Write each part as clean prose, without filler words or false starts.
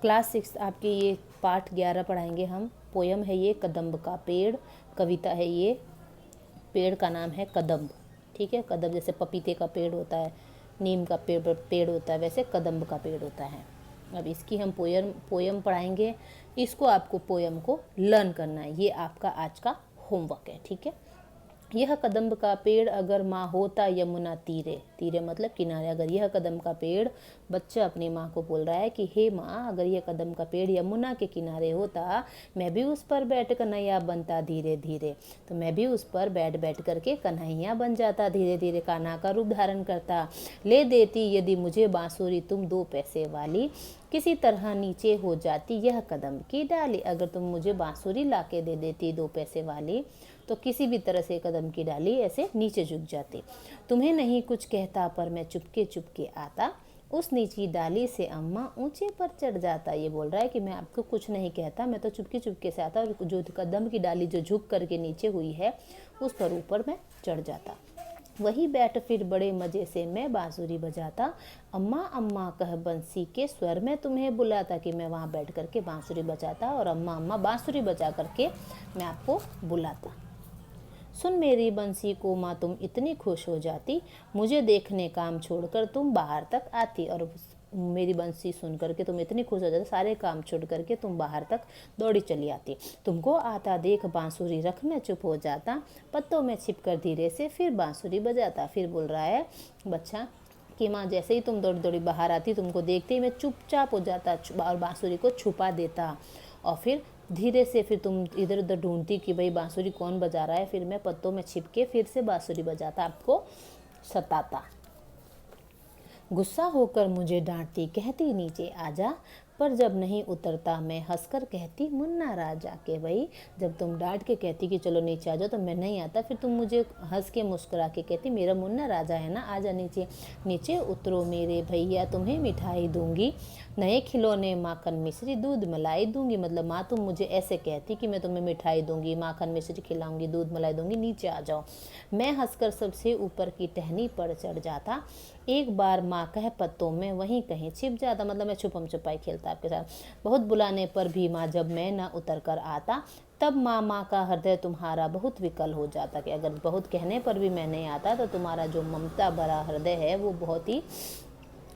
Class 6 आपके ये पाठ 11 पढ़ाएंगे हम। पोयम है ये कदम्ब का पेड़, कविता है ये, पेड़ का नाम है कदम्ब। ठीक है, कदम्ब जैसे पपीते का पेड़ होता है, नीम का पेड़ होता है, वैसे कदम्ब का पेड़ होता है। अब इसकी हम पोयम पढ़ाएंगे। इसको आपको पोयम को लर्न करना है, ये आपका आज का होमवर्क है। ठीक है, यह कदम्ब का पेड़ अगर माँ होता यमुना तीरे, तीरे मतलब किनारे, अगर यह कदम्ब का पेड़, बच्चा अपनी माँ को बोल रहा है कि हे माँ, अगर यह कदम्ब का पेड़ यमुना के किनारे होता, मैं भी उस पर बैठ कन्हैया बनता धीरे धीरे। तो मैं भी उस पर बैठ करके कन्हैया बन जाता, धीरे धीरे कान्हा का रूप धारण करता। ले देती यदि मुझे बांसुरी तुम 2 पैसे वाली, किसी तरह नीचे हो जाती यह कदम की डाली। अगर तुम मुझे बांसुरी ला के दे देती 2 पैसे वाली, तो किसी भी तरह से कदम की डाली ऐसे नीचे झुक जाती। तुम्हें नहीं कुछ कहता पर मैं चुपके चुपके आता, उस नीची डाली से अम्मा ऊंचे पर चढ़ जाता। ये बोल रहा है कि मैं आपको कुछ नहीं कहता, मैं तो चुपके चुपके से आता और जो कदम की डाली जो झुक करके नीचे हुई है उस पर ऊपर मैं चढ़ जाता। वही बैठ फिर बड़े मज़े से मैं बांसुरी बजाता, अम्मा अम्मा कह बंसी के स्वर में तुम्हें बुलाता। कि मैं वहाँ बैठ करके बांसुरी बजाता और अम्मा अम्मा बांसुरी बजा करके मैं आपको बुलाता। सुन मेरी बंसी को माँ तुम इतनी खुश हो जाती, मुझे देखने काम छोड़कर तुम बाहर तक आती। और मेरी बंसी सुन करके तुम इतनी खुश हो जाती, सारे काम छोड़ करके तुम बाहर तक दौड़ी चली आती। तुमको आता देख बांसुरी रख मैं चुप हो जाता, पत्तों में छिपकर धीरे से फिर बांसुरी बजाता। फिर बोल रहा है बच्चा कि माँ जैसे ही तुम दौड़ी दौड़ी बाहर आती, तुमको देखते ही मैं चुपचाप हो जाता और बांसुरी को छुपा देता। और फिर धीरे से फिर तुम इधर उधर ढूंढती कि भाई बांसुरी कौन बजा रहा है, फिर मैं पत्तों में छिप के फिर से बांसुरी बजाता, आपको सताता। गुस्सा होकर मुझे डांटती, कहती नीचे आजा, पर जब नहीं उतरता मैं हंसकर कहती मुन्ना राजा। के भाई जब तुम डांट के कहती कि चलो नीचे आ जाओ तो मैं नहीं आता, फिर तुम मुझे हंस के मुस्कुरा के कहती मेरा मुन्ना राजा है ना, आजा नीचे। नीचे उतरो मेरे भैया तुम्हें मिठाई दूंगी, नए खिलौने माखन मिश्री दूध मलाई दूंगी। मतलब माँ तुम मुझे ऐसे कहती कि मैं तुम्हें मिठाई दूंगी, माखन मिश्री खिलाऊंगी, दूध मलाई दूंगी, नीचे आ जाओ। मैं हंसकर सबसे ऊपर की टहनी पर चढ़ जाता, एक बार माँ कह पत्तों में वहीं कहीं छिप जाता। मतलब मैं छुपम छुपाई खेलता आपके साथ। बहुत बुलाने पर भी माँ जब मैं न उतर कर आता, तब माँ का हृदय तुम्हारा बहुत विकल हो जाता। कि अगर बहुत कहने पर भी मैं नहीं आता तो तुम्हारा जो ममता भरा हृदय है वो बहुत ही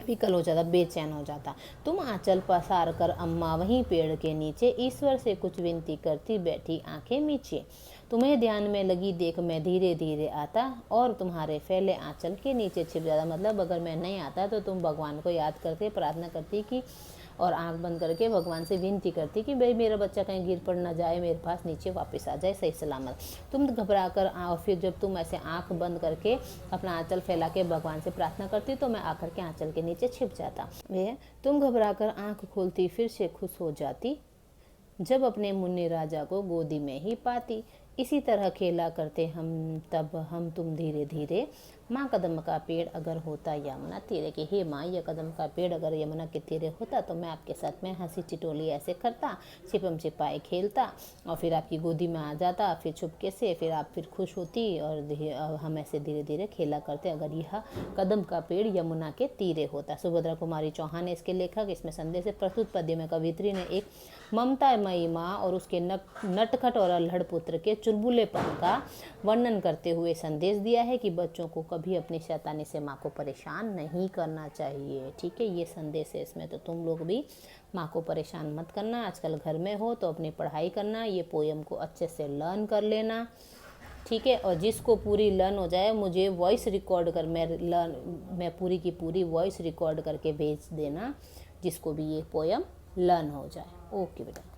विकल हो जाता, बेचैन हो जाता। तुम आंचल पसार कर अम्मा वहीं पेड़ के नीचे ईश्वर से कुछ विनती करती बैठी आंखें मीचे। तुम्हें ध्यान में लगी देख मैं धीरे धीरे आता और तुम्हारे फैले आंचल के नीचे छिप जाता। मतलब अगर मैं नहीं आता तो तुम भगवान को याद करते, प्रार्थना करती कि और आंख बंद करके भगवान से विनती करती कि भाई मेरा बच्चा कहीं गिर पड़ ना जाए, मेरे पास नीचे वापस आ जाए सही सलामत। तुम घबरा कर और फिर जब तुम ऐसे आंख बंद करके अपना आंचल फैला के भगवान से प्रार्थना करती तो मैं आकर के आंचल के नीचे छिप जाता। तुम घबरा कर आंख खोलती फिर से खुश हो जाती, जब अपने मुन्ने राजा को गोदी में ही पाती। इसी तरह खेला करते हम तब हम तुम धीरे धीरे, माँ कदम का पेड़ अगर होता यमुना तीरे। कि हे माँ यह कदम का पेड़ अगर यमुना के तीरे होता तो मैं आपके साथ में हंसी चिटोली ऐसे करता, छिपम छिपाई खेलता और फिर आपकी गोदी में आ जाता, फिर छुपके से फिर आप फिर खुश होती और हम ऐसे धीरे धीरे खेला करते अगर यह कदम का पेड़ यमुना के तीरे होता। सुभद्रा कुमारी चौहान है इसके लेखक। इसमें संदेश है प्रस्तुत पद्य में कवित्री ने एक ममतामयी माँ और उसके नटखट और अल्हड़ पुत्र के चुलबुलेपन का वर्णन करते हुए संदेश दिया है कि बच्चों को कभी अपनी शैतानी से माँ को परेशान नहीं करना चाहिए। ठीक है, ये संदेश है इसमें। तो तुम लोग भी माँ को परेशान मत करना। आजकल घर में हो तो अपनी पढ़ाई करना, ये पोयम को अच्छे से लर्न कर लेना। ठीक है, और जिसको पूरी लर्न हो जाए मुझे वॉइस रिकॉर्ड कर मैं पूरी की पूरी वॉइस रिकॉर्ड करके भेज देना, जिसको भी ये पोयम लर्न हो जाए। ओके बेटा।